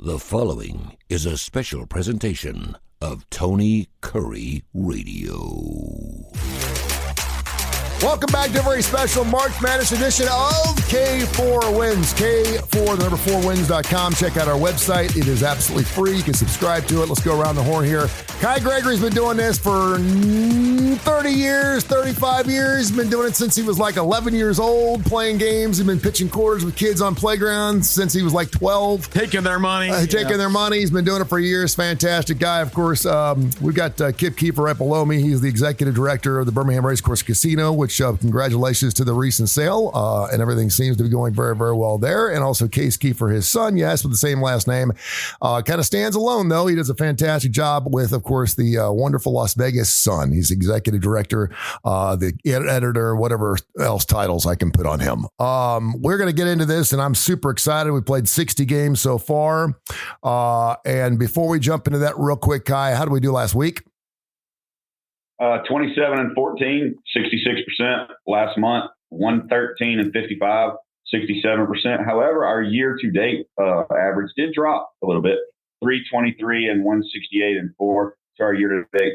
The following is a special presentation of Tony Kurre Radio. Welcome back to a very special March Madness edition of K4Wins. K4, the number 4wins.com. Check out our website. It is absolutely free. You can subscribe to it. Let's go around the horn here. Gregory's been doing this for 30 years, 35 years. He's been doing it since he was like 11 years old, playing games. He's been pitching quarters with kids on playgrounds since he was like 12. Taking their money. Their money. He's been doing it for years. Fantastic guy. Of course, we've got Kip Keefer right below me. He's the executive director of the Birmingham Racecourse Casino, which congratulations to the recent sale. And everything seems to be going very, very well there. And also Case Keefer, his son, yes, with the same last name. Kind of stands alone, though. He does a fantastic job with, of course, the wonderful Las Vegas Sun. He's executive director, the editor, whatever else titles I can put on him. We're going to get into this, and I'm super excited. We played 60 games so far. And before we jump into that real quick, Kai, how did we do last week? 27 and 14, 66%. Last month, 113 and 55, 67%. However, our year-to-date average did drop a little bit, 323 and 168 and 4. So our year-to-date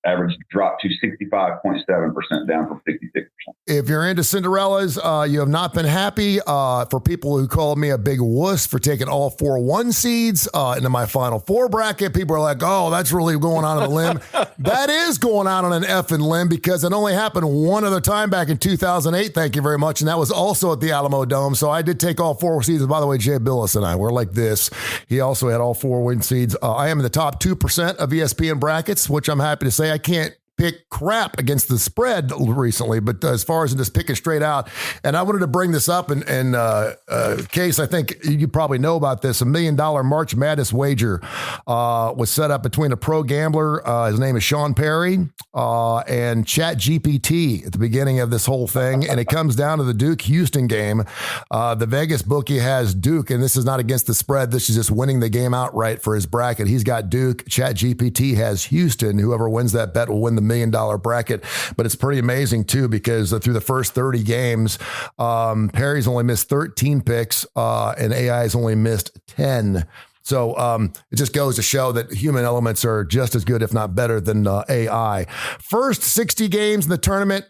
average dropped to 65.7%, down from 66%. If you're into Cinderellas, you have not been happy. For people who called me a big wuss for taking all 4 1 seeds into my Final Four bracket, people are like, oh, that's really going on a limb. That is going out on an effing limb because it only happened one other time back in 2008. Thank you very much. And that was also at the Alamo Dome. So I did take all 4 seeds. By the way, Jay Billis and I were like this. He also had all 4 win seeds. I am in the top 2% of ESPN brackets, which I'm happy to say. I can't pick crap against the spread recently, but as far as just picking straight out, and I wanted to bring this up in case I think you probably know about this, $1 million March Madness wager was set up between a pro gambler, his name is Sean Perry, and ChatGPT at the beginning of this whole thing, and it comes down to the Duke-Houston game. The Vegas bookie has Duke, and this is not against the spread, this is just winning the game outright for his bracket. He's got Duke, ChatGPT has Houston. Whoever wins that bet will win the $1 million bracket. But it's pretty amazing too, because through the first 30 games, Perry's only missed 13 picks, and AI's only missed 10. So it just goes to show that human elements are just as good, if not better, than AI. First 60 games in the tournament,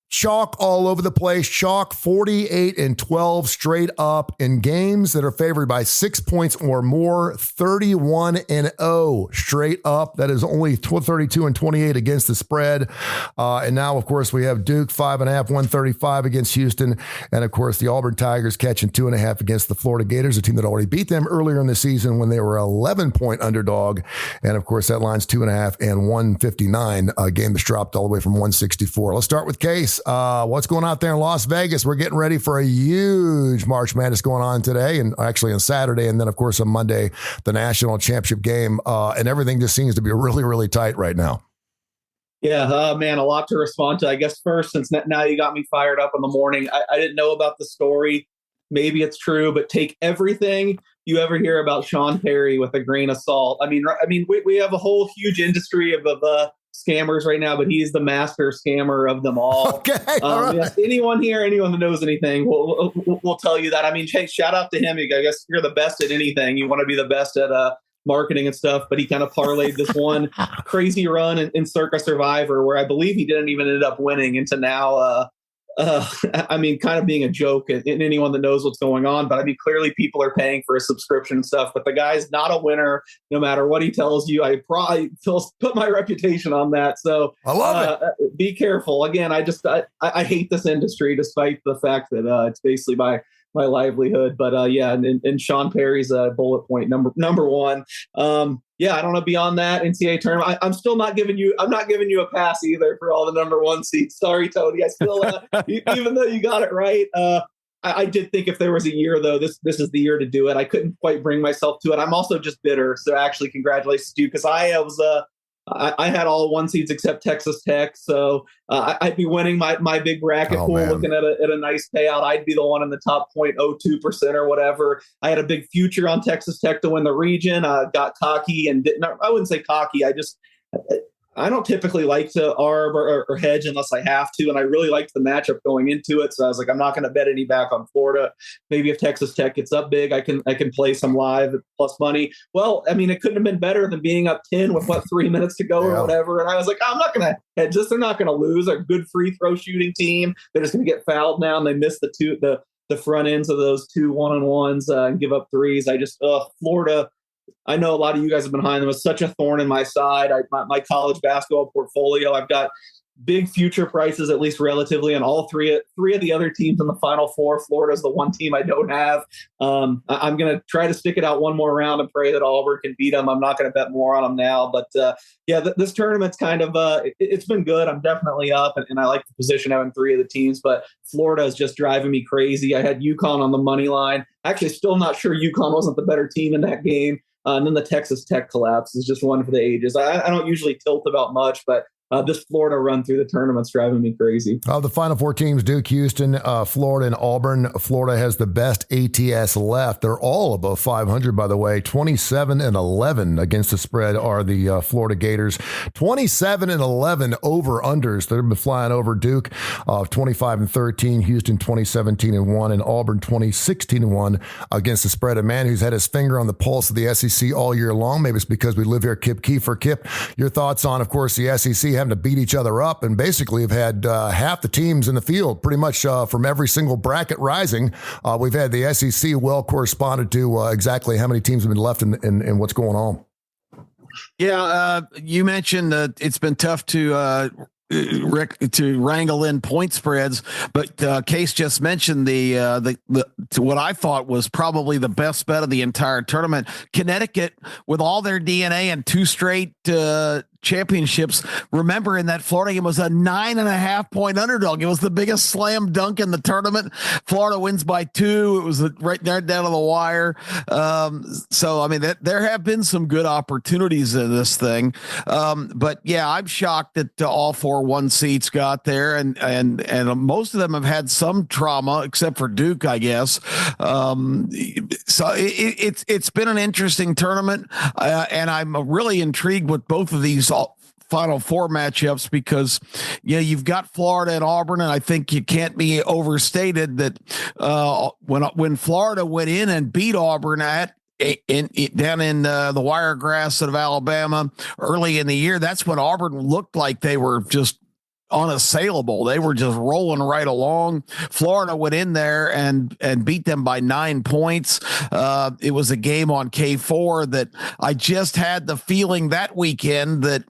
chalk all over the place. Chalk 48 and 12 straight up in games that are favored by 6 points or more. 31 and 0 straight up. That is only 32 and 28 against the spread. And now, of course, we have Duke 5.5, 135 against Houston. And of course, the Auburn Tigers catching 2.5 against the Florida Gators, a team that already beat them earlier in the season when they were 11-point underdog. And of course, that line's 2.5 and 159. A game that's dropped all the way from 164. Let's start with Case. What's going on out there in Las Vegas? We're getting ready for a huge March Madness going on today, and actually on Saturday, and then of course on Monday, the national championship game, and everything just seems to be really, really tight right now. Yeah, man, a lot to respond to. I guess first, since now you got me fired up in the morning, I didn't know about the story. Maybe it's true, but take everything you ever hear about Sean Perry with a grain of salt. I mean, we have a whole huge industry of scammers right now, but he's the master scammer of them all. Okay, all right. Yes, anyone that knows anything will tell you that. I mean, hey, shout out to him. I guess you're the best at anything. You want to be the best at marketing and stuff, but he kind of parlayed this one crazy run in Circa Survivor where I believe he didn't even end up winning into now kind of being a joke and anyone that knows what's going on. But I mean, clearly people are paying for a subscription and stuff, but the guy's not a winner no matter what he tells you. I probably put my reputation on that. So I love it. Be careful. Again, I hate this industry despite the fact that it's basically my livelihood. But and Sean Perry's bullet point number one. I don't know. Beyond that, NCAA tournament, I'm still not giving you. I'm not giving you a pass either for all the number 1 seeds. Sorry, Tony. I still, even though you got it right, I did think if there was a year though, this is the year to do it. I couldn't quite bring myself to it. I'm also just bitter. So actually, congratulations to you because I had all 1 seeds except Texas Tech, so I'd be winning my big bracket pool, looking at a nice payout. I'd be the one in the top 0.02% or whatever. I had a big future on Texas Tech to win the region. Got cocky and didn't. I wouldn't say cocky. I don't typically like to arb or hedge unless I have to, and I really liked the matchup going into it. So I was like, I'm not going to bet any back on Florida. Maybe if Texas Tech gets up big, I can play some live at plus money. Well, I mean, it couldn't have been better than being up 10 with 3 minutes to go or whatever. And I was like, I'm not going to hedge this. They're not going to lose. They're a good free throw shooting team. They're just going to get fouled now, and they missed the front ends of those 2 1-on-1s and give up threes. Florida. I know a lot of you guys have been behind them. It's such a thorn in my side. My college basketball portfolio, I've got big future prices, at least relatively, on all three of the other teams in the Final Four. Florida's the one team I don't have. I'm going to try to stick it out one more round and pray that Auburn can beat them. I'm not going to bet more on them now. But, this tournament's kind of it's been good. I'm definitely up, and I like the position having 3 of the teams. But Florida is just driving me crazy. I had UConn on the money line. Actually, still not sure UConn wasn't the better team in that game. And then the Texas Tech collapse is just one for the ages. I don't usually tilt about much, but this Florida run through the tournament's driving me crazy. The Final Four teams, Duke, Houston, Florida, and Auburn. Florida has the best ATS left. They're all above 500, by the way. 27-11 against the spread are the Florida Gators. 27-11 over-unders. They've been flying over Duke, 25-13, Houston 2017-1, and Auburn 2016-1 against the spread. A man who's had his finger on the pulse of the SEC all year long. Maybe it's because we live here, Kip Keefer. Kip, your thoughts on, of course, the SEC having to beat each other up, and basically have had half the teams in the field pretty much from every single bracket rising. We've had the SEC well corresponded to exactly how many teams have been left in what's going on. Yeah, you mentioned that it's been tough to wrangle in point spreads, but Case just mentioned the what I thought was probably the best bet of the entire tournament. Connecticut, with all their DNA and 2 straight championships. Remember, in that Florida game, was a 9.5 point underdog. It was the biggest slam dunk in the tournament. Florida wins by 2. It was right there down to the wire. So I mean, there have been some good opportunities in this thing. But yeah, I'm shocked that all 4 1 seats got there, and most of them have had some trauma, except for Duke, I guess. So it's been an interesting tournament, and I'm really intrigued with both of these Final Four matchups, because you've got Florida and Auburn, and I think you can't be overstated that when Florida went in and beat Auburn down in the Wiregrass of Alabama early in the year, that's when Auburn looked like they were just unassailable. They were just rolling right along. Florida went in there and beat them by 9 points. It was a game on K4 that I just had the feeling that weekend that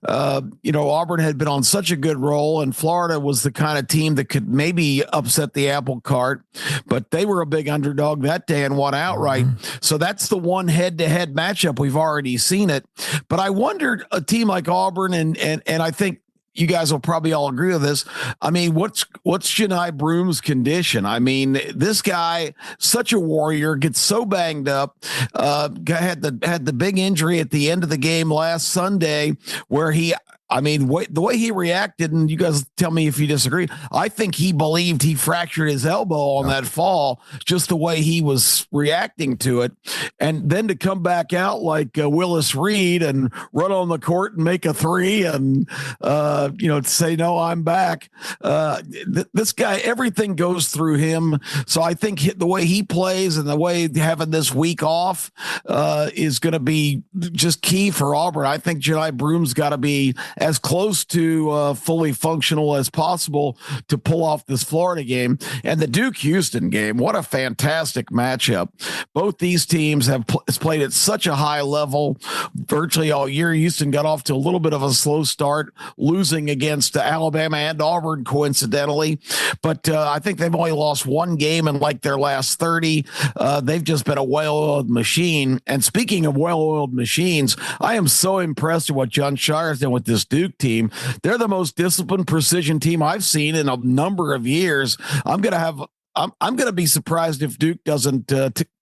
Auburn had been on such a good roll, and Florida was the kind of team that could maybe upset the apple cart, but they were a big underdog that day and won outright. So that's the one head-to-head matchup. We've already seen it, but I wondered, a team like Auburn, and I think you guys will probably all agree with this. I mean, what's Johni Broom's condition? I mean, this guy, such a warrior, gets so banged up. Had the big injury at the end of the game last Sunday, where the way he reacted, and you guys tell me if you disagree, I think he believed he fractured his elbow on that fall, just the way he was reacting to it. And then to come back out like Willis Reed and run on the court and make a 3 and, to say, no, I'm back. This guy, everything goes through him. So I think the way he plays and the way having this week off is going to be just key for Auburn. I think Johni Broom's got to be as close to fully functional as possible to pull off this Florida game. And the Duke-Houston game, what a fantastic matchup. Both these teams have played at such a high level virtually all year. Houston got off to a little bit of a slow start, losing against Alabama and Auburn, coincidentally. But I think they've only lost 1 game in like their last 30. They've just been a well-oiled machine. And speaking of well-oiled machines, I am so impressed with what John Shire's done with this Duke team. They're the most disciplined precision team I've seen in a number of years. I'm going to be surprised if Duke doesn't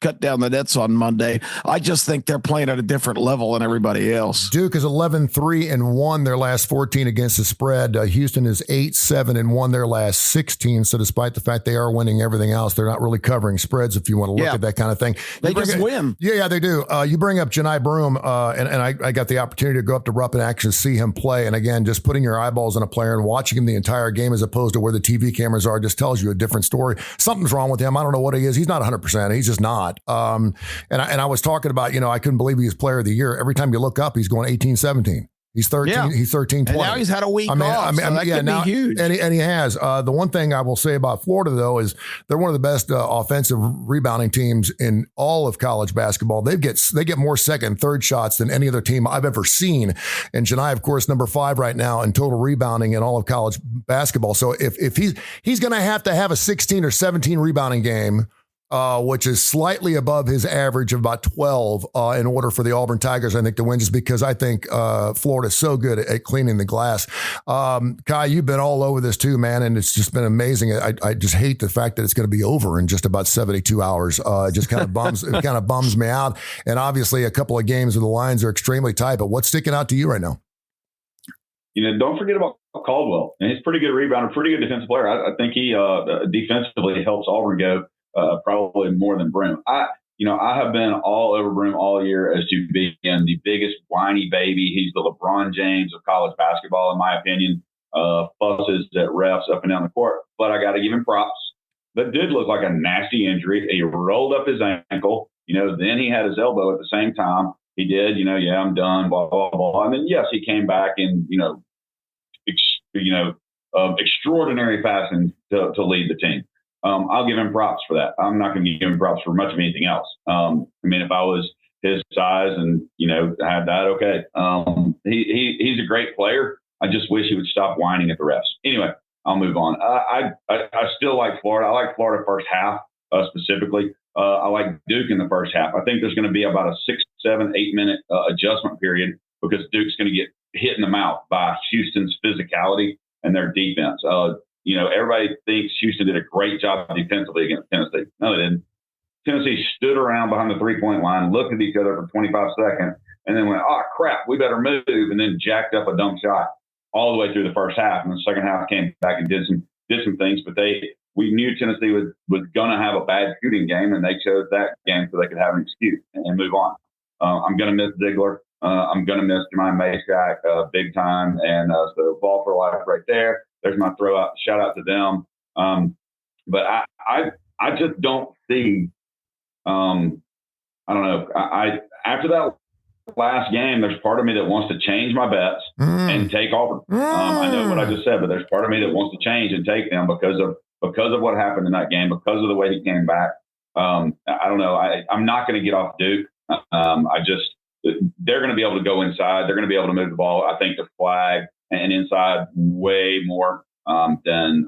cut down the nets on Monday. I just think they're playing at a different level than everybody else. Duke is 11-3-1 their last 14 against the spread. Houston is 8-7-1 their last 16. So despite the fact they are winning everything else, they're not really covering spreads if you want to look at that kind of thing. They just win. Yeah, they do. You bring up Janai Broom, and I got the opportunity to go up to Rupp and actually see him play. And again, just putting your eyeballs on a player and watching him the entire game as opposed to where the TV cameras are just tells you a different story. Something's wrong with him. I don't know what he is. He's not 100%. He's just not. And I was talking about, I couldn't believe he was player of the year. Every time you look up, he's going 18-17. He's 13. Yeah. He's 13-20. And now he's had a week off. That could be huge. And he has. The one thing I will say about Florida, though, is they're one of the best offensive rebounding teams in all of college basketball. They get more second and third shots than any other team I've ever seen. And Janai, of course, number 5 right now in total rebounding in all of college basketball. So if he's going to have a 16 or 17 rebounding game, which is slightly above his average of about 12 in order for the Auburn Tigers, I think, to win, just because I think Florida's so good at cleaning the glass. Kai, you've been all over this too, man, and it's just been amazing. I just hate the fact that it's going to be over in just about 72 hours. It just kind of bums me out. And obviously a couple of games where the lines are extremely tight, but what's sticking out to you right now? Don't forget about Caldwell. And he's a pretty good rebounder, pretty good defensive player. I think he defensively helps Auburn go. Probably more than Broom. I have been all over Broom all year as to being the biggest whiny baby. He's the LeBron James of college basketball, in my opinion. Fusses at refs up and down the court. But I got to give him props. That did look like a nasty injury. He rolled up his ankle. Then he had his elbow at the same time. He did. I'm done. Blah blah blah. And then yes, he came back in extraordinary fashion to lead the team. I'll give him props for that. I'm not going to give him props for much of anything else. If I was his size and, had that, okay. He's a great player. I just wish he would stop whining at the refs. Anyway, I'll move on. I still like Florida. I like Florida first half specifically. I like Duke in the first half. I think there's going to be about a 6, 7, 8 minute adjustment period because Duke's going to get hit in the mouth by Houston's physicality and their defense. Everybody thinks Houston did a great job defensively against Tennessee. No, they didn't. Tennessee stood around behind the 3-point line, looked at each other for 25 seconds, and then went, oh, crap, we better move, and then jacked up a dumb shot all the way through the first half. And the second half came back and did some things, but we knew Tennessee was going to have a bad shooting game, and they chose that game so they could have an excuse and move on. I'm going to miss Ziegler. I'm going to miss Jemai Mayshak big time, and so ball for life right there. There's my throw out, shout out to them. But I just don't see, I don't know. After that last game, there's part of me that wants to change my bets and take Auburn. I know what I just said, but there's part of me that wants to change and take them because of what happened in that game, because of the way he came back. I don't know. I'm not going to get off Duke. They're going to be able to go inside. They're going to be able to move the ball. I think the flag and inside way more than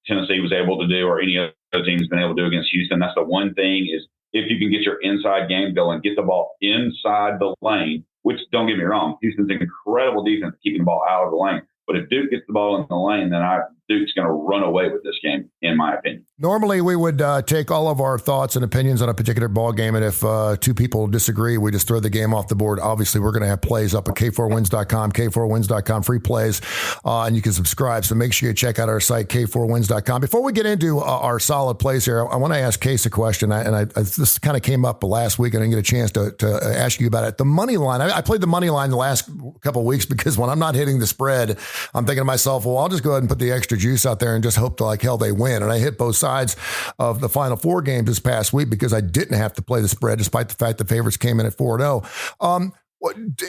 Tennessee was able to do, or any other team has been able to do against Houston. That's the one thing, is if you can get your inside game going, get the ball inside the lane, which, don't get me wrong, Houston's an incredible defense keeping the ball out of the lane. But if Duke gets the ball in the lane, then Duke's going to run away with this game, in my opinion. Normally, we would take all of our thoughts and opinions on a particular ball game, and if two people disagree, we just throw the game off the board. Obviously, we're going to have plays up at K4Wins.com, K4Wins.com, free plays, and you can subscribe. So make sure you check out our site, K4Wins.com. Before we get into our solid plays here, I want to ask Case a question, this kind of came up last week, and I didn't get a chance to ask you about it. The money line, I played the money line the last couple of weeks because when I'm not hitting the spread, I'm thinking to myself, well, I'll just go ahead and put the extra juice out there and just hope to like hell they win. And I hit both sides of the Final Four games this past week because I didn't have to play the spread, despite the fact the favorites came in at 4-0.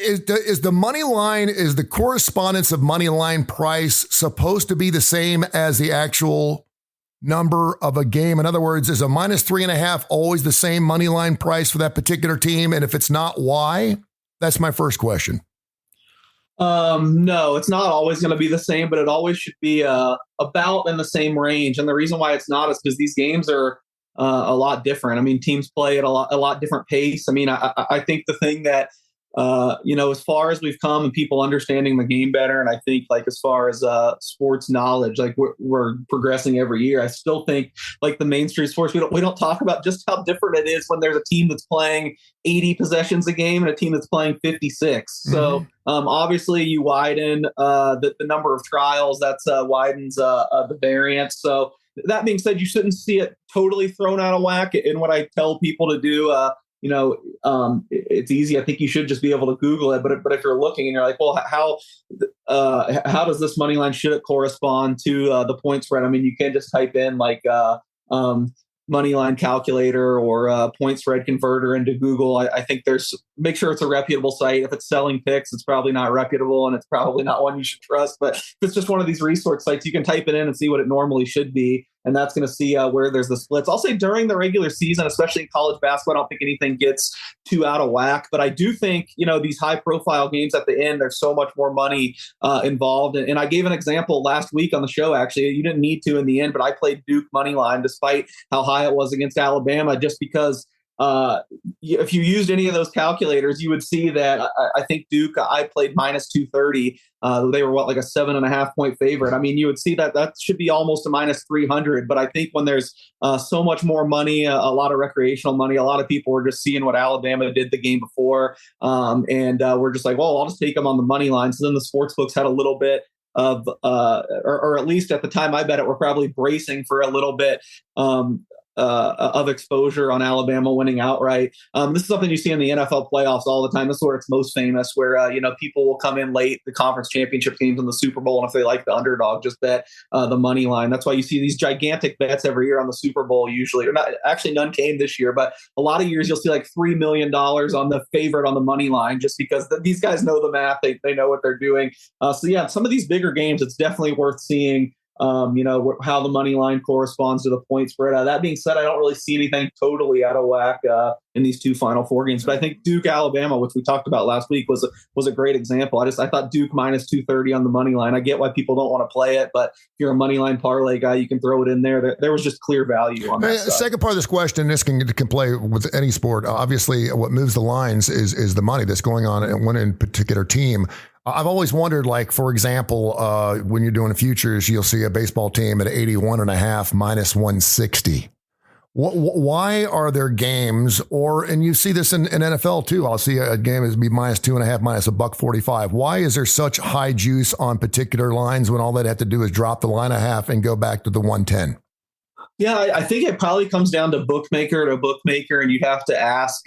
Is the money line, is the correspondence of money line price supposed to be the same as the actual number of a game? In other words, is a -3.5 always the same money line price for that particular team? And if it's not, why? That's my first question. No, it's not always going to be the same, but it always should be about in the same range. And the reason why it's not is because these games are a lot different. I mean, teams play at a lot different pace. I mean, I think the thing that as far as we've come and people understanding the game better, and I think like as far as sports knowledge, like we're progressing every year. I still think like the mainstream sports, we don't talk about just how different it is when there's a team that's playing 80 possessions a game and a team that's playing 56. Mm-hmm. So obviously you widen the number of trials. That's widens the variance. So that being said, you shouldn't see it totally thrown out of whack. And what I tell people to do, it's easy. I think you should just be able to Google it. But if you're looking and you're like, well, how does this money line, should it correspond to the point spread? I mean, you can just type in like money line calculator or point spread converter into Google. I think make sure it's a reputable site. If it's selling picks, it's probably not reputable and it's probably not one you should trust. But if it's just one of these resource sites, you can type it in and see what it normally should be. And that's going to see where there's the splits. I'll say during the regular season, especially in college basketball, I don't think anything gets too out of whack. But I do think, these high profile games at the end, there's so much more money involved. And I gave an example last week on the show, actually. You didn't need to in the end, but I played Duke money line despite how high it was against Alabama, just because if you used any of those calculators, you would see that I think Duke, I played minus 230. They were like a 7.5 point favorite. I mean, you would see that should be almost a minus 300. But I think when there's so much more money, a lot of recreational money, a lot of people were just seeing what Alabama did the game before. And we're just like, well, I'll just take them on the money line. So then the sports books had a little bit of, or at least at the time I bet it, we're probably bracing for a little bit of exposure on Alabama winning outright. This is something you see in the NFL playoffs all the time. This is where it's most famous, where people will come in late, the conference championship games and the Super Bowl, and if they like the underdog, just bet the money line. That's why you see these gigantic bets every year on the Super Bowl. Usually, or not, actually, none came this year, but a lot of years you'll see like $3 million on the favorite on the money line, just because these guys know the math. They know what they're doing. So yeah, some of these bigger games, it's definitely worth seeing. How the money line corresponds to the point spread. That being said, I don't really see anything totally out of whack in these two Final Four games. But I think Duke, Alabama, which we talked about last week, was a great example. I thought Duke minus 230 on the money line. I get why people don't want to play it, but if you're a money line parlay guy, you can throw it in there. There was just clear value on that. Second part of this question, this can play with any sport. Obviously, what moves the lines is the money that's going on at one particular team. I've always wondered, like, for example, when you're doing futures, you'll see a baseball team at 81.5 minus 160. Why are there games, and you see this in NFL too? I'll see a game is be minus 2.5, minus $1.45. Why is there such high juice on particular lines when all they'd have to do is drop the line a half and go back to the 110? Yeah, I think it probably comes down to bookmaker to bookmaker, and you have to ask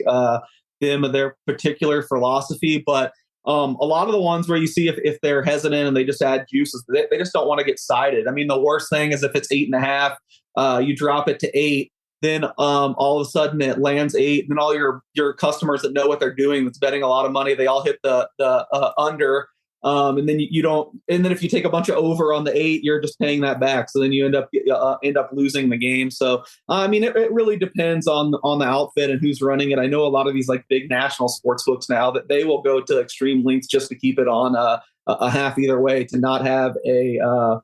them their particular philosophy. But a lot of the ones where you see if they're hesitant and they just add juices, they just don't want to get sided. I mean, the worst thing is if it's 8.5, you drop it to 8, then all of a sudden it lands 8, and then all your customers that know what they're doing, that's betting a lot of money, they all hit the under. And then you don't. And then if you take a bunch of over on the 8, you're just paying that back. So then you end up losing the game. So I mean, it really depends on the outfit and who's running it. I know a lot of these like big national sports books now that they will go to extreme lengths just to keep it on a half either way, to not have to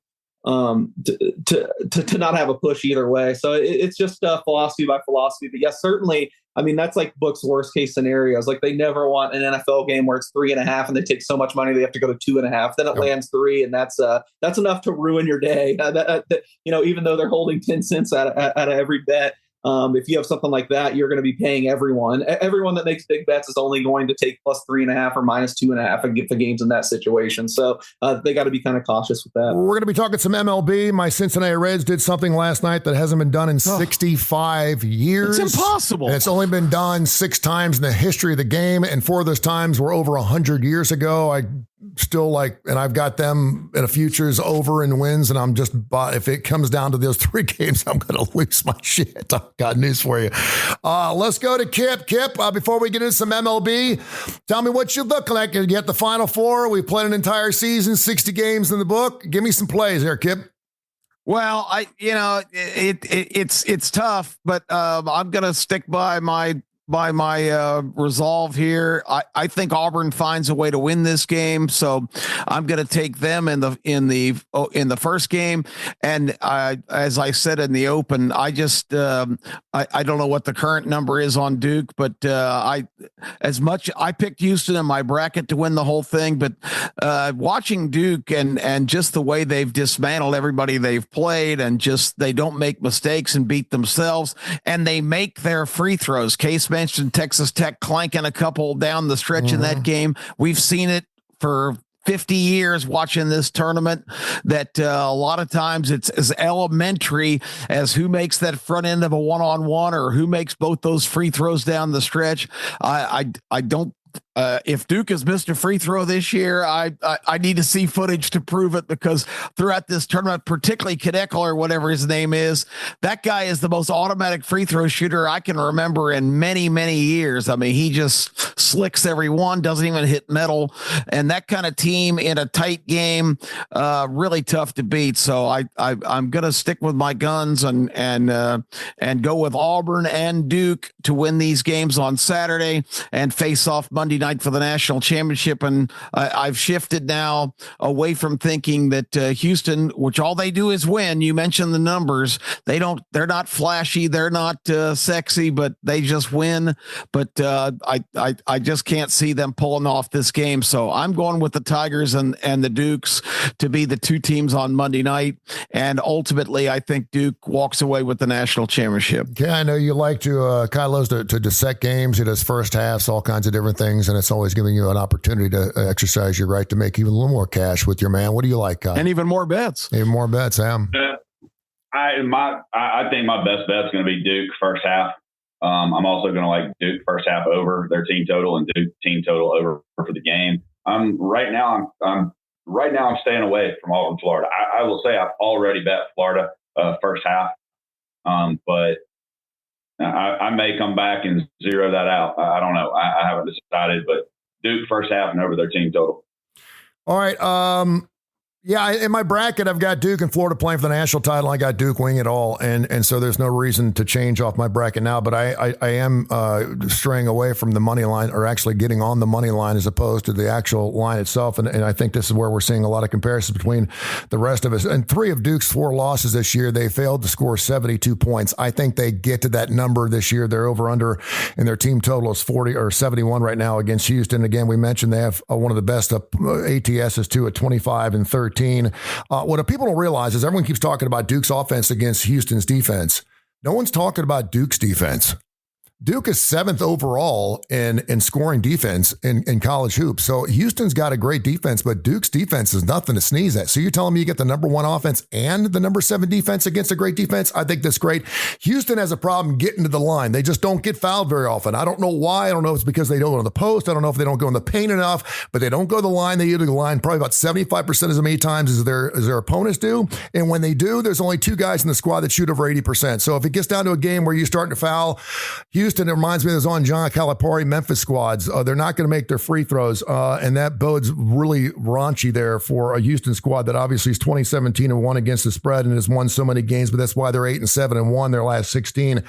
not have a push either way. So it's just philosophy by philosophy. But yes, certainly. I mean, that's like books' worst case scenarios. Like they never want an NFL game where it's 3.5 and they take so much money they have to go to 2.5. Then it lands 3, and that's enough to ruin your day. Even though they're holding 10 cents out of every bet. If you have something like that, you're going to be paying everyone. Everyone that makes big bets is only going to take plus 3.5 or minus 2.5 and get the games in that situation. So they got to be kind of cautious with that. We're going to be talking some MLB. My Cincinnati Reds did something last night that hasn't been done in 65 years. It's impossible. And it's only been done 6 times in the history of the game. And 4 of those times were over 100 years ago. And I've got them in a futures over in wins, and I'm just, if it comes down to those 3 games, I'm going to lose my shit. I've got news for you. Let's go to Kip. Kip, before we get into some MLB, tell me what you look like. You get the Final Four. We played an entire season, 60 games in the book. Give me some plays here, Kip. Well, it's tough, but I'm going to stick by my by my resolve here. I think Auburn finds a way to win this game, so I'm going to take them in the first game. And as I said in the open, I just I don't know what the current number is on Duke, but I picked Houston in my bracket to win the whole thing. But watching Duke and just the way they've dismantled everybody they've played, and just they don't make mistakes and beat themselves, and they make their free throws. Case mentioned Texas Tech clanking a couple down the stretch in that game. We've seen it for 50 years watching this tournament, that a lot of times it's as elementary as who makes that front end of a one-on-one or who makes both those free throws down the stretch. I don't. If Duke has missed a free throw this year, I need to see footage to prove it, because throughout this tournament, particularly Kadekel or whatever his name is, that guy is the most automatic free throw shooter I can remember in many, many years. I mean, he just slicks every one, doesn't even hit metal, and that kind of team in a tight game, really tough to beat. So I'm going to stick with my guns and go with Auburn and Duke to win these games on Saturday and face off Monday night for the national championship. And I've shifted now away from thinking that Houston, which all they do is win. You mentioned the numbers. They're not flashy. They're not sexy, but they just win. But I just can't see them pulling off this game. So I'm going with the Tigers and the Dukes to be the two teams on Monday night. And ultimately, I think Duke walks away with the national championship. Yeah, I know you like to, Kyle loves to dissect games. He does first halves, all kinds of different things, and it's always giving you an opportunity to exercise your right to make even a little more cash with your man. What do you like, Kyle? And even more bets. Even more bets, Sam. I think my best bet's going to be Duke first half. I'm also going to like Duke first half over their team total and Duke team total over for the game. Right now I'm staying away from Auburn, Florida. I will say I've already bet Florida first half, but I may come back and zero that out. I don't know. I haven't decided, but Duke first half and over their team total. All right. Yeah, in my bracket, I've got Duke and Florida playing for the national title. I got Duke winning it all, and so there's no reason to change off my bracket now. But I am straying away from the money line, or actually getting on the money line as opposed to the actual line itself. And I think this is where we're seeing a lot of comparisons between the rest of us. And 3 of Duke's 4 losses this year, they failed to score 72 points. I think they get to that number this year. They're over under, and their team total is 40 or 71 right now against Houston. Again, we mentioned they have one of the best ATSs too at 25 and 13. What people don't realize is everyone keeps talking about Duke's offense against Houston's defense. No one's talking about Duke's defense. Duke is 7th overall in scoring defense in college hoops. So Houston's got a great defense, but Duke's defense is nothing to sneeze at. So you're telling me you get the number 1 offense and the number 7 defense against a great defense? I think that's great. Houston has a problem getting to the line. They just don't get fouled very often. I don't know why. I don't know if it's because they don't go to the post. I don't know if they don't go in the paint enough, but they don't go to the line. They either go to the line probably about 75% as many times as their opponents do. And when they do, there's only 2 guys in the squad that shoot over 80%. So if it gets down to a game where you're starting to foul Houston, it reminds me of those on John Calipari Memphis squads. They're not going to make their free throws, and that bodes really raunchy there for a Houston squad that obviously is 20-17-1 against the spread and has won so many games, but that's why they're 8-7-1 their last 16.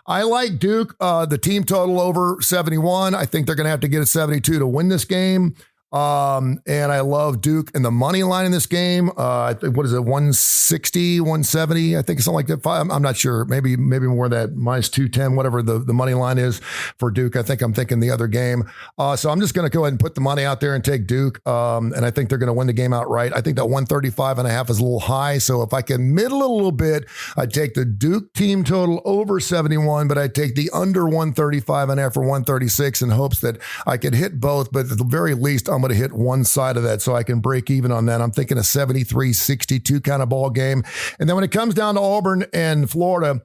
I like Duke, the team total over 71. I think they're going to have to get a 72 to win this game. And I love Duke and the money line in this game. What is it? 160, 170? I think something like that. I'm not sure. Maybe more that minus 210, whatever the money line is for Duke. I'm thinking the other game. So I'm just going to go ahead and put the money out there and take Duke. And I think they're going to win the game outright. I think that 135.5 is a little high. So if I can middle a little bit, I'd take the Duke team total over 71, but I'd take the under 135.5 for 136 in hopes that I could hit both. But at the very least, I'm going to hit one side of that so I can break even on that. I'm thinking a 73-62 kind of ball game. And then when it comes down to Auburn and Florida,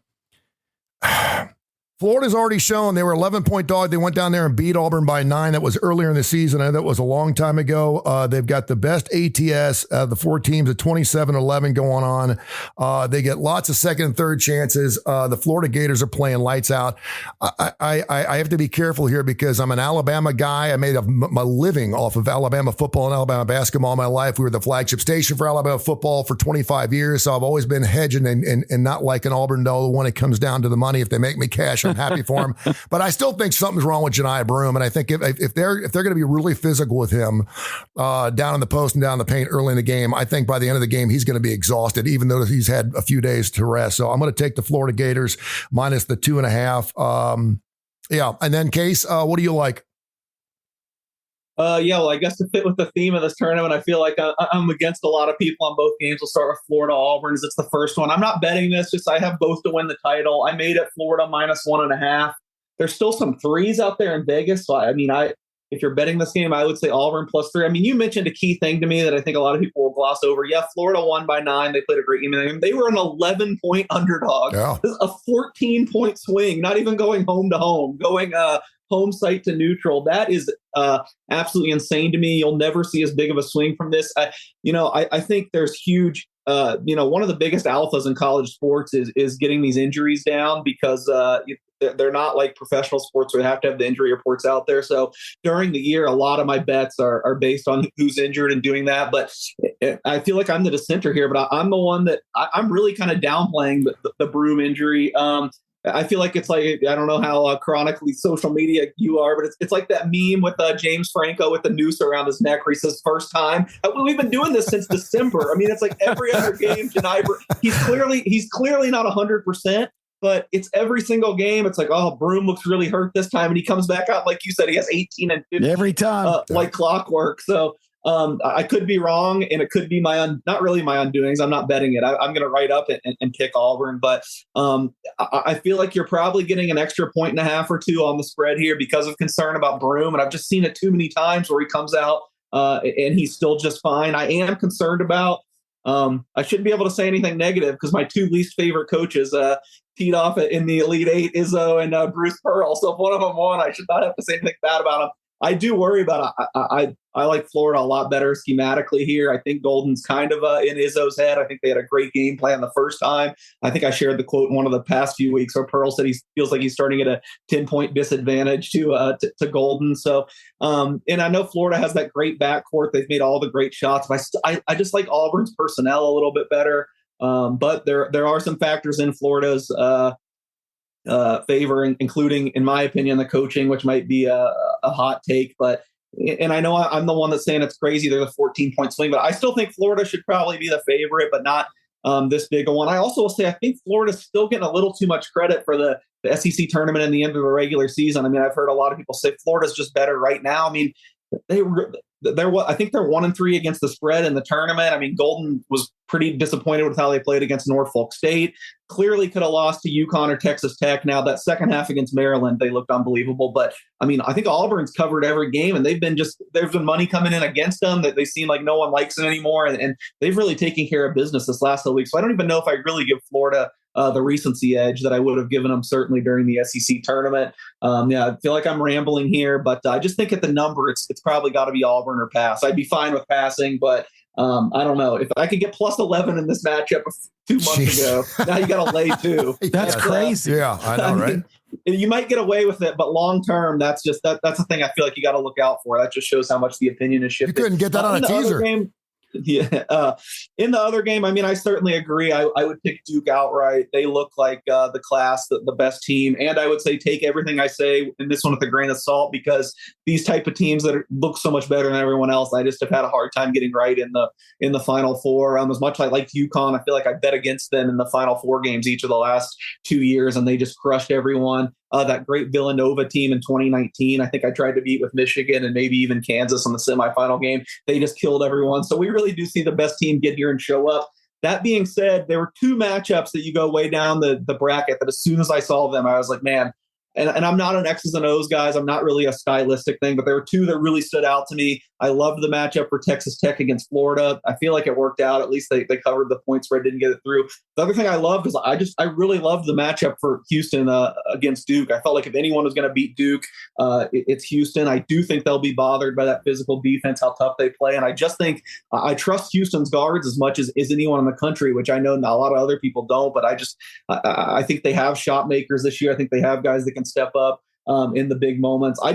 Florida's already shown they were 11-point dog. They went down there and beat Auburn by 9. That was earlier in the season. I know that was a long time ago. They've got the best ATS of the 4 teams at 27-11 going on. They get lots of second and third chances. The Florida Gators are playing lights out. I have to be careful here because I'm an Alabama guy. I made my living off of Alabama football and Alabama basketball all my life. We were the flagship station for Alabama football for 25 years. So I've always been hedging and not liking Auburn, though, when it comes down to the money. If they make me cash I'm happy for him. But I still think something's wrong with Janiah Broom. And I think if they're going to be really physical with him down in the post and down in the paint early in the game, I think by the end of the game, he's going to be exhausted, even though he's had a few days to rest. So I'm going to take the Florida Gators minus the 2.5. Yeah. And then Case, what do you like? Well, I guess to fit with the theme of this tournament, I feel like I'm against a lot of people on both games. We'll start with Florida Auburn, as it's the first one. I'm not betting this, just I have both to win the title. I made it Florida minus 1.5. There's still some threes out there in Vegas. So, if you're betting this game, I would say Auburn plus 3. I mean, you mentioned a key thing to me that I think a lot of people will gloss over. Yeah, Florida won by 9. They played a great game. They were an 11-point underdog. Yeah. This is a 14-point swing, not even going home to home, going home site to neutral. That is absolutely insane to me. You'll never see as big of a swing from this. I think there's huge, one of the biggest alphas in college sports is getting these injuries down, because they're not like professional sports where they have to have the injury reports out there. So during the year, a lot of my bets are based on who's injured and doing that. But I feel like I'm the dissenter here, but I'm the one that I'm really kind of downplaying the Broom injury. I feel like it's like, I don't know how chronically social media you are, but it's like that meme with James Franco with the noose around his neck where he says first time. We've been doing this since December. I mean, it's like every other game, he's clearly not 100%, but it's every single game. It's like, oh, Broom looks really hurt this time. And he comes back out, like you said, he has 18 and 15 every time, like clockwork. So I could be wrong, and it could be not really my undoings. I'm not betting it. I'm going to write up and pick Auburn, but I feel like you're probably getting an extra 1.5 or 2 on the spread here because of concern about Broom. And I've just seen it too many times where he comes out and he's still just fine. I am concerned about, I shouldn't be able to say anything negative because my 2 least favorite coaches teed off in the Elite Eight, Izzo and Bruce Pearl. So if one of them won, I should not have to say anything bad about them. I do worry about it. I like Florida a lot better schematically here. I think Golden's kind of in Izzo's head. I think they had a great game plan the first time. I think I shared the quote in one of the past few weeks where Pearl said he feels like he's starting at a 10-point disadvantage to Golden. So, and I know Florida has that great backcourt. They've made all the great shots. But I just like Auburn's personnel a little bit better. But there are some factors in Florida's favor, including, in my opinion, the coaching, which might be a hot take. And I know I'm the one that's saying it's crazy. They're the 14-point swing, but I still think Florida should probably be the favorite, but not this big a one. I also will say I think Florida's still getting a little too much credit for the SEC tournament and the end of the regular season. I mean, I've heard a lot of people say Florida's just better right now. I mean, I think they're 1-3 against the spread in the tournament. I mean, Golden was pretty disappointed with how they played against Norfolk State. Clearly could have lost to UConn or Texas Tech. Now that second half against Maryland, they looked unbelievable. But I mean, I think Auburn's covered every game, and there's been money coming in against them that they seem like no one likes it anymore. And they've really taken care of business this last week. So I don't even know if I really give Florida the recency edge that I would have given them certainly during the SEC tournament. I feel like I'm rambling here, but I just think at the number, it's probably got to be Auburn or pass. I'd be fine with passing, but I don't know. If I could get plus 11 in this matchup 2 months ago, now you got to lay 2. That's crazy. Yeah, I know, right? You might get away with it, but long term, that's the thing I feel like you got to look out for. That just shows how much the opinion is shifted. You couldn't get that on a teaser. Yeah. In the other game, I mean, I certainly agree. I would pick Duke outright. They look like the class, the best team. And I would say take everything I say in this one with a grain of salt, because these type of teams that look so much better than everyone else, I just have had a hard time getting right in the Final Four. As much as I liked UConn, I feel like I bet against them in the Final Four games each of the last 2 years, and they just crushed everyone. That great Villanova team in 2019, I think I tried to beat with Michigan and maybe even Kansas in the semifinal game. They just killed everyone. So we really do see the best team get here and show up. That being said, there were 2 matchups that you go way down the bracket that as soon as I saw them, I was like, man, and I'm not an X's and O's, guys. I'm not really a stylistic thing, but there were 2 that really stood out to me. I loved the matchup for Texas Tech against Florida. I feel like it worked out. At least they covered the point spread, didn't get it through. The other thing I loved is I really loved the matchup for Houston against Duke. I felt like if anyone was going to beat Duke, it's Houston. I do think they'll be bothered by that physical defense, how tough they play. And I just think I trust Houston's guards as much as anyone in the country, which I know a lot of other people don't. But I think they have shot makers this year. I think they have guys that can step up in the big moments. I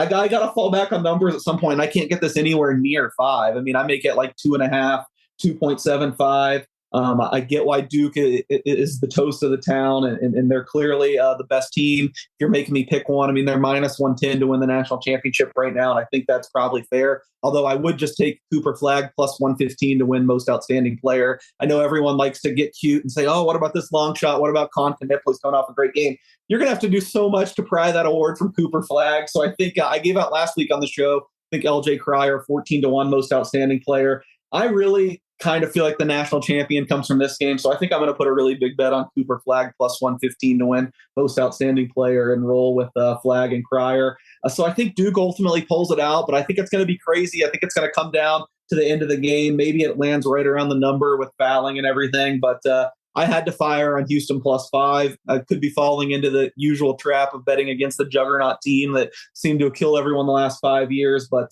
got to fall back on numbers at some point. I can't get this anywhere near 5. I mean, I make it like 2.5, 2.75. I get why Duke is the toast of the town, and they're clearly the best team. If you're making me pick one, I mean, they're minus 110 to win the national championship right now, and I think that's probably fair. Although I would just take Cooper Flagg plus 115 to win most outstanding player. I know everyone likes to get cute and say, oh, what about this long shot? What about Conte-Nipples coming off a great game? You're going to have to do so much to pry that award from Cooper Flagg. So I think I gave out last week on the show, I think LJ Cryer, 14 to 1 most outstanding player. I really kind of feel like the national champion comes from this game. So I think I'm going to put a really big bet on Cooper Flagg plus 115 to win most outstanding player and roll with Flagg and Cryer. So I think Duke ultimately pulls it out, but I think it's going to be crazy. I think it's going to come down to the end of the game. Maybe it lands right around the number with fouling and everything, but I had to fire on Houston plus 5. I could be falling into the usual trap of betting against the juggernaut team that seemed to kill everyone the last 5 years, but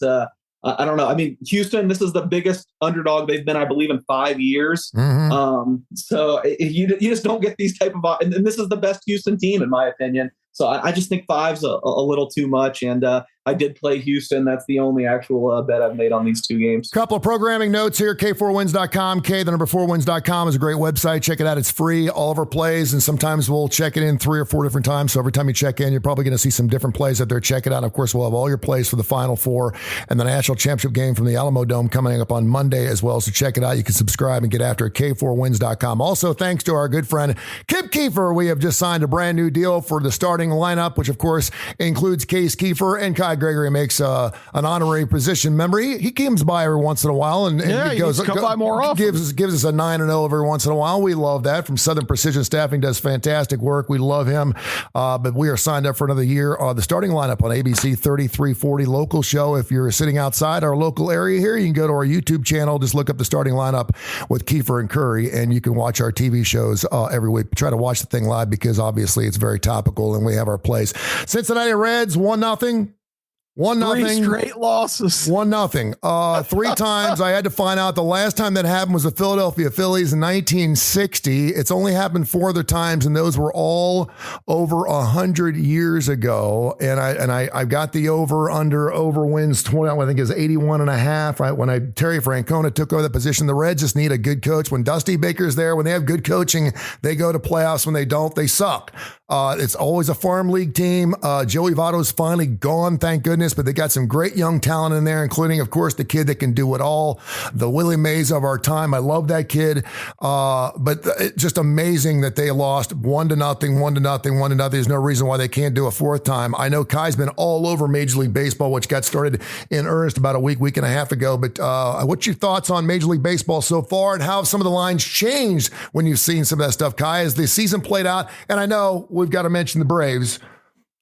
I don't know. I mean, Houston, this is the biggest underdog they've been, I believe, in 5 years. Mm-hmm. So you just don't get these type of, and this is the best Houston team, in my opinion. So I just think 5's a little too much. And I did play Houston. That's the only actual bet I've made on these 2 games. Couple of programming notes here. K4Wins.com. K4Wins.com is a great website. Check it out. It's free. All of our plays. And sometimes we'll check it in 3 or 4 different times. So every time you check in, you're probably going to see some different plays out there. Check it out. And of course, we'll have all your plays for the Final Four and the national championship game from the Alamo Dome coming up on Monday as well. So check it out. You can subscribe and get after it. K4Wins.com. Also, thanks to our good friend Kip Keefer, we have just signed a brand new deal for the starting lineup, which of course includes Case Keefer and Gregory makes an honorary position member. He comes by every once in a while and he goes come by more often. Gives us a 9-0 every once in a while. We love that. From Southern Precision Staffing, does fantastic work. We love him. But we are signed up for another year. The starting lineup on ABC 3340 local show. If you're sitting outside our local area here, you can go to our YouTube channel. Just look up the starting lineup with Keefer and Kurre, and you can watch our TV shows every week. Try to watch the thing live because obviously it's very topical, and we have our plays. Cincinnati Reds 1-0. 1-0. 3 straight losses. 1-0. 3 times. I had to find out the last time that happened was the Philadelphia Phillies in 1960. It's only happened 4 other times, and those were all over 100 years ago. And I got the over wins 20. I think it was 81.5. Right when Terry Francona took over the position. The Reds just need a good coach. When Dusty Baker's there, when they have good coaching, they go to playoffs. When they don't, they suck. It's always a farm league team. Joey Votto's finally gone, thank goodness. But they got some great young talent in there, including, of course, the kid that can do it all, the Willie Mays of our time. I love that kid. But just amazing that they lost 1-0, 1-0. There's no reason why they can't do a 4th time. I know Kai's been all over Major League Baseball, which got started in earnest about a week and a half ago. But what's your thoughts on Major League Baseball so far, and how have some of the lines changed when you've seen some of that stuff, Kai, as the season played out? And I know we've got to mention the Braves.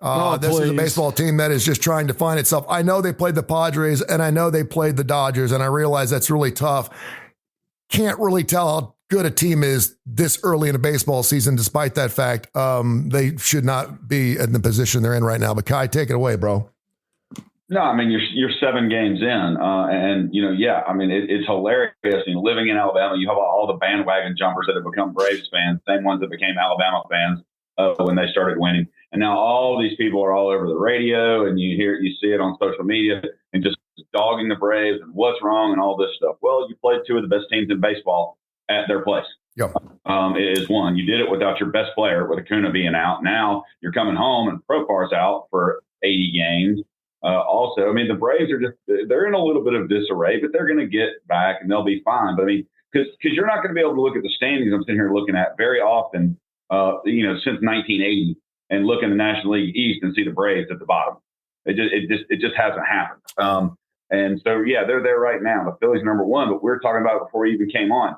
This is a baseball team that is just trying to find itself. I know they played the Padres, and I know they played the Dodgers, and I realize that's really tough. Can't really tell how good a team is this early in a baseball season. Despite that fact, they should not be in the position they're in right now. But Kai, take it away, bro. No, I mean, you're 7 games in, and I mean, it's hilarious. Living in Alabama, you have all the bandwagon jumpers that have become Braves fans, same ones that became Alabama fans when they started winning. And now all these people are all over the radio, and you see it on social media, and just dogging the Braves and what's wrong and all this stuff. Well, you played 2 of the best teams in baseball at their place. Yep. It is one. You did it without your best player, with Acuna being out. Now you're coming home and Profar's out for 80 games. Also, I mean, the Braves they're in a little bit of disarray, but they're going to get back and they'll be fine. But I mean, because you're not going to be able to look at the standings I'm sitting here looking at very often, since 1980. And look in the National League East and see the Braves at the bottom. It just hasn't happened. And so, yeah, they're there right now. The Phillies number 1, but we were talking about it before you even came on.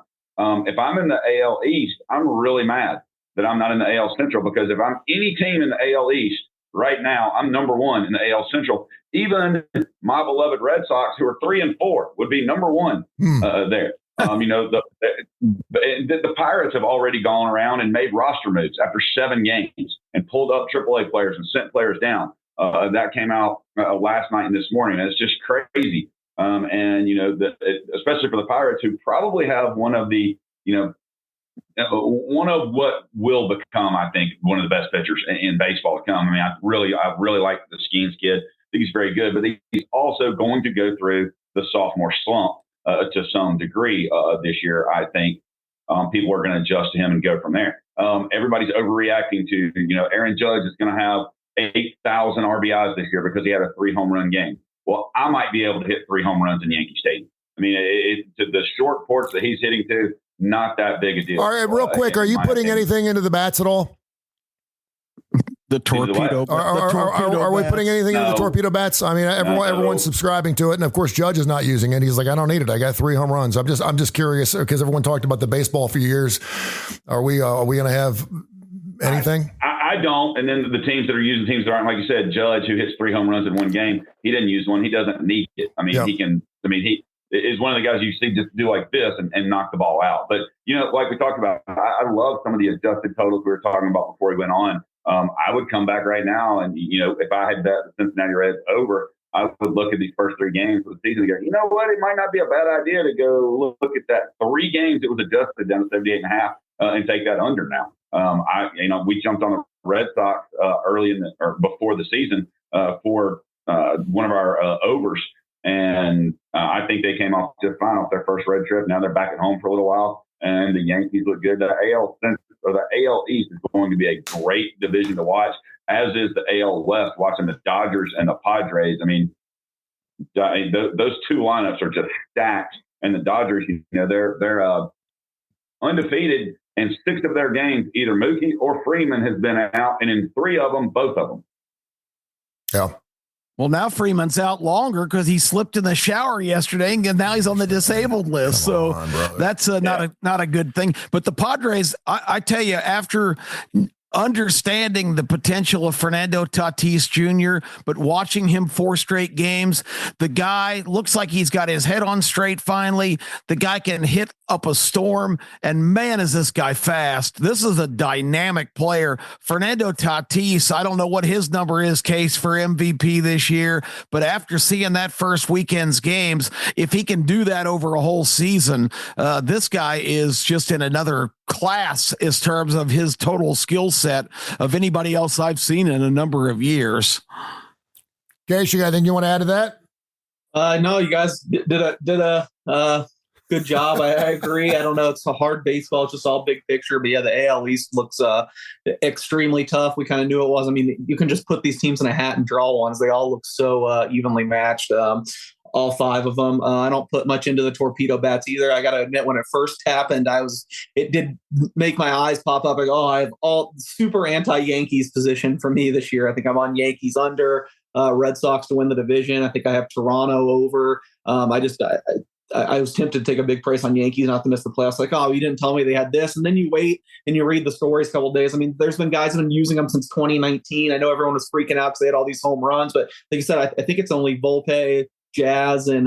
If I'm in the AL East, I'm really mad that I'm not in the AL Central, because if I'm any team in the AL East right now, I'm number 1 in the AL Central. Even my beloved Red Sox, who are 3-4, would be number 1 there. The Pirates have already gone around and made roster moves after 7 games and pulled up AAA players and sent players down. That came out last night and this morning. And it's just crazy. Especially for the Pirates, who probably have one of what will become, I think, one of the best pitchers in baseball to come. I mean, I really like the Skeens kid. I think he's very good, but he's also going to go through the sophomore slump to some degree this year, I think. people are going to adjust to him and go from there. Everybody's overreacting to, Aaron Judge is going to have 8,000 RBIs this year because he had a 3 home run game. Well, I might be able to hit 3 home runs in Yankee Stadium. I mean, the short porch that he's hitting to, not that big a deal. All right, real quick, are you putting anything into the bats at all? The torpedo. Are we putting anything into the torpedo bats? I mean, everyone's subscribing to it, and of course, Judge is not using it. He's like, I don't need it. I got 3 home runs. I'm just curious because everyone talked about the baseball for years. Are we going to have anything? I don't. And then the teams that are using teams that aren't, like you said, Judge, who hits 3 home runs in one game, he didn't use one. He doesn't need it. I mean, he is one of the guys you see just do like this and knock the ball out. But, like we talked about, I love some of the adjusted totals we were talking about before we went on. I would come back right now and, if I had bet the Cincinnati Reds over, I would look at these first 3 games of the season and go, you know what? It might not be a bad idea to go look at that 3 games that was adjusted down to 78.5 and take that under now. We jumped on the Red Sox early before the season for one of our overs. And I think they came off just fine off their first road trip. Now they're back at home for a little while, and the Yankees look good. The AL East is going to be a great division to watch, as is the AL West. Watching the Dodgers and the Padres. I mean, those 2 lineups are just stacked. And the Dodgers, they're undefeated, and 6 of their games, either Mookie or Freeman has been out, and in 3 of them, both of them. Yeah. Well, now Freeman's out longer because he slipped in the shower yesterday, and now he's on the disabled list. That's not a good thing. But the Padres, I tell you, after understanding the potential of Fernando Tatis Jr., but watching him 4 straight games, the guy looks like he's got his head on straight finally. The guy can hit up a storm, and man, is this guy fast. This is a dynamic player. Fernando Tatis, I don't know what his number is, Case, for MVP this year, but after seeing that first weekend's games, if he can do that over a whole season, this guy is just in another class in terms of his total skill set of anybody else I've seen in a number of years. Case, you got anything you want to add to that? No, you guys did a good job. I agree. I don't know. It's a hard baseball. It's just all big picture. But yeah, the AL East looks extremely tough. We kind of knew it was. I mean, you can just put these teams in a hat and draw ones. They all look so evenly matched. All 5 of them. I don't put much into the torpedo bats either. I got to admit, when it first happened, it did make my eyes pop up. Like, I have all super anti-Yankees position for me this year. I think I'm on Yankees under, Red Sox to win the division. I think I have Toronto over. I was tempted to take a big price on Yankees not to miss the playoffs. Like, you didn't tell me they had this. And then you wait and you read the stories a couple of days. I mean, there's been guys that have been using them since 2019. I know everyone was freaking out because they had all these home runs, but like you said, I think it's only Volpe, Jazz, and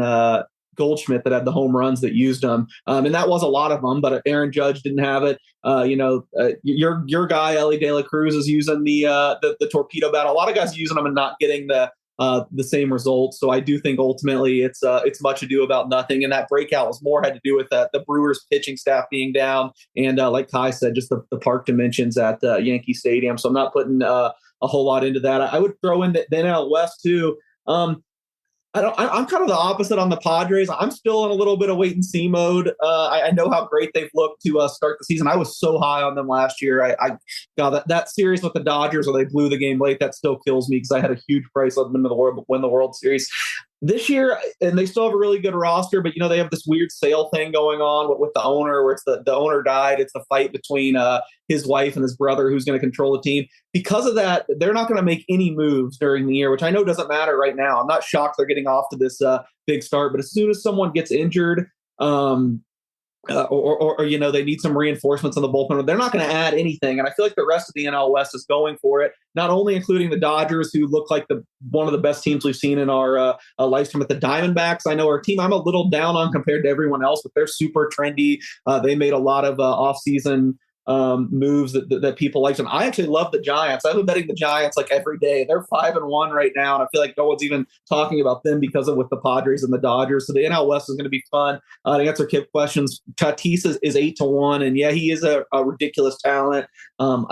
Goldschmidt that had the home runs that used them. And that was a lot of them, but Aaron Judge didn't have it. Your guy, Ellie De La Cruz, is using the torpedo bat. A lot of guys are using them and not getting the same results. So I do think ultimately it's much ado about nothing. And that breakout was more had to do with the Brewers pitching staff being down. And like Kai said, just the park dimensions at Yankee Stadium. So I'm not putting a whole lot into that. I would throw in the NL West too. I'm kind of the opposite on the Padres. I'm still in a little bit of wait and see mode. I know how great they've looked to start the season. I was so high on them last year. I got that series with the Dodgers where they blew the game late. That still kills me because I had a huge price on them to win the World Series this year, and they still have a really good roster, but they have this weird sale thing going on with the owner, where it's the owner died. It's the fight between his wife and his brother who's going to control the team. Because of that, they're not going to make any moves during the year, which I know doesn't matter right now. I'm not shocked they're getting off to this big start, but as soon as someone gets injured, or they need some reinforcements on the bullpen, they're not going to add anything. And I feel like the rest of the NL West is going for it, not only including the Dodgers, who look like one of the best teams we've seen in our lifetime. At the Diamondbacks, I know our team I'm a little down on compared to everyone else, but they're super trendy. They made a lot of offseason moves that people liked. And I actually love the Giants. I've been betting the Giants like every day. They're 5-1 right now, and I feel like no one's even talking about them because of with the Padres and the Dodgers. So the NL West is going to be fun. To answer Kip questions, Tatis is 8-1, and yeah, he is a ridiculous talent. I'm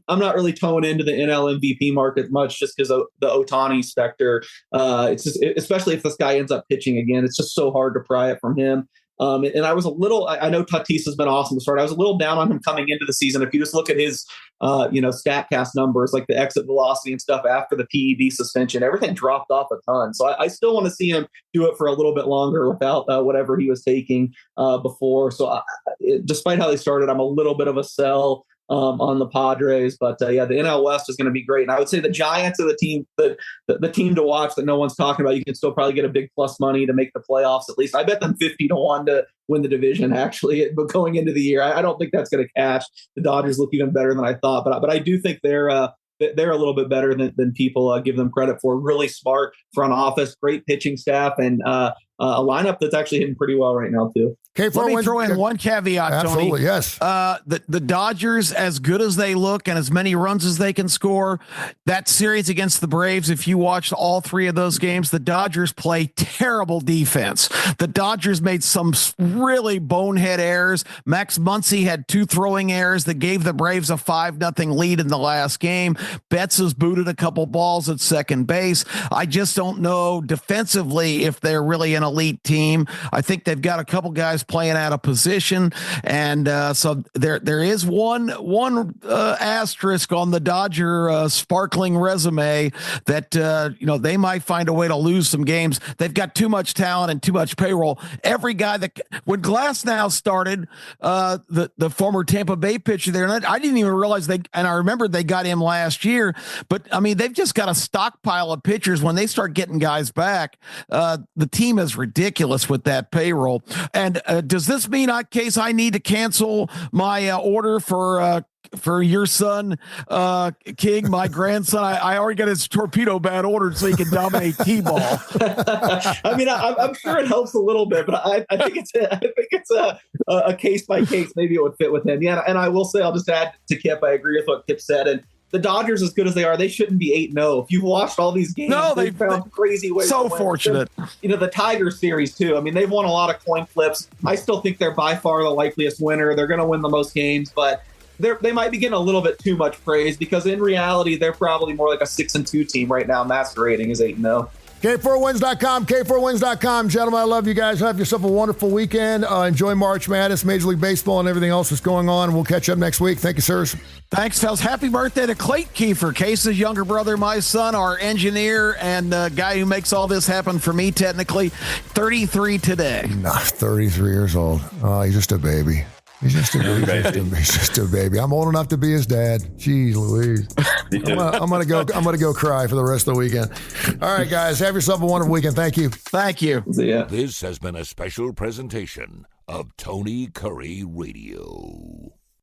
not really towing into the NL MVP market much just because of the Ohtani specter. It's just, especially if this guy ends up pitching again, it's just so hard to pry it from him. And I was a little, I know Tatis has been awesome to start. I was a little down on him coming into the season. If you just look at his, StatCast numbers, like the exit velocity and stuff after the PED suspension, everything dropped off a ton. So I still want to see him do it for a little bit longer without whatever he was taking before. So despite how they started, I'm a little bit of a sell on the Padres, but the NL West is going to be great. And I would say the Giants are the team, the team to watch that no one's talking about. You can still probably get a big plus money to make the playoffs. At least I bet them 50-1 to win the division. Actually, but going into the year, I don't think that's going to cash. The Dodgers look even better than I thought, but I do think they're a little bit better than people give them credit for. Really smart front office, great pitching staff, and a lineup that's actually hitting pretty well right now too. Let me throw in one caveat, Absolutely, Tony. yes. The Dodgers, as good as they look and as many runs as they can score, that series against the Braves, if you watched all three of those games, the Dodgers play terrible defense. The Dodgers made some really bonehead errors. Max Muncy had 2 throwing errors that gave the Braves a 5-0 lead in the last game. Betts has booted a couple balls at second base. I just don't know defensively if they're really an elite team. I think they've got a couple guys playing out of position, and so there is one asterisk on the Dodger sparkling resume that they might find a way to lose some games. They've got too much talent and too much payroll. Every guy that when Glasnow started, the former Tampa Bay pitcher there, and I didn't even realize and I remember they got him last year, but I mean they've just got a stockpile of pitchers. When they start getting guys back, the team is ridiculous with that payroll. And does this mean, Case, I need to cancel my order for your son, King, my grandson? I already got his torpedo bat ordered so he can dominate T-ball. I mean, I'm sure it helps a little bit, but I think it's a case by case. Maybe it would fit with him. Yeah, and I will say, I'll just add to Kip. I agree with what Kip said, and the Dodgers, as good as they are, they shouldn't be 8-0. If you've watched all these games, they've found crazy ways. So to win. fortunate. The Tigers series too. I mean, they've won a lot of coin flips. I still think they're by far the likeliest winner. They're going to win the most games, but they might be getting a little bit too much praise because in reality, they're probably more like a 6-2 team right now, masquerading as 8-0. K4Wins.com, K4Wins.com. Gentlemen, I love you guys. Have yourself a wonderful weekend. Enjoy March Madness, Major League Baseball, and everything else that's going on. We'll catch up next week. Thank you, sirs. Thanks, fellas. Happy birthday to Kip Keefer, Case's younger brother, my son, our engineer, and guy who makes all this happen for me, technically. 33 today. 33 years old. Oh, he's just a baby. He's just a baby. He's just a baby. I'm old enough to be his dad. Jeez Louise. I'm gonna go cry for the rest of the weekend. All right, guys. Have yourself a wonderful weekend. Thank you. Thank you. Yeah. This has been a special presentation of Tony Kurre Radio.